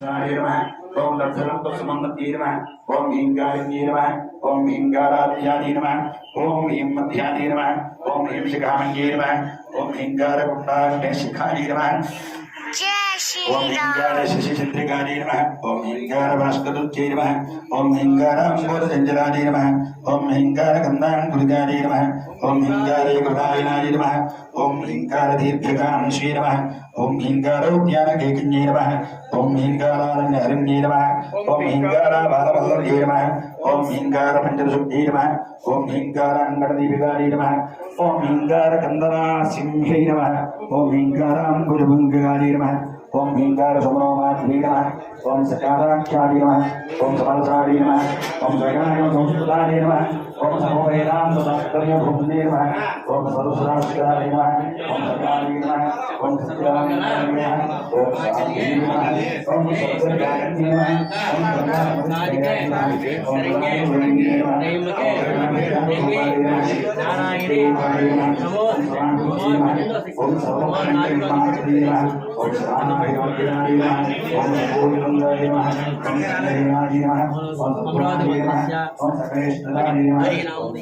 ओम दक्षिणं तस्मन्नतीय नमः ओम ह्रींकारिण्ये नमः ओम ह्रींकाराध्याये नमः ओम ह्रीं मध्याये नमः ओम ह्रीं शिखामण्ये नमः ओम ह्रींकारकुण्डाग्ने शिखाये नमः ओम ह्रींकार शशिचन्द्रिकाये नमः ओम ह्रींकार भास्करज्ये नमः ओम ह्रींकार अम्बोधजञ्जलाये नमः ओम ह्रींकार गन्धाङ्कुलिकाये नमः ओम ह्रींकार कृतायनाय नमः ओम ह्रींकार दीर्घकांक्षे नमः ओम ह्रींकार उद्यानकेकिन्ये नमः ओम ह्रींकारारण्यहरिण्ये नमः ओम ह्रींकाराबालवल्लभ्ये नमः ओम ह्रींकार पञ्चदशुद्धे नमः ओम ह्रींकार अङ्गदीपिकाये नमः ओम ह्रींकार कन्दनासिंहे नमः ओम ह्रींकार अम्बुजभुङ्गकाये नमः ओम ह्रींकार सुमनोमाध्वे नमः ओम सकाराख्याये नमः ओम समलसाये नमः ओम जगाय संस्कृताये नमः ओम समवेदान्ततात्पर्यभुम्ने नमः ओम सर्वशास्त्राय नमः ओम सकाये नमः ओम सत्याय नमः ओम शान्तिये नमः ओम सत्यज्ञाने नमः ओम ब्रह्मविद्याय नमः ओम ब्रह्मविद्याय नमः ओम सर्वमङ्गलमाङ्गल्ये नमः ओम शरणागतये नमः ओम गोविन्दाय नमः ओम हरिनाय नमः ओम सद्गुणाय नमः ओम सकलेश्वराय नमः ओम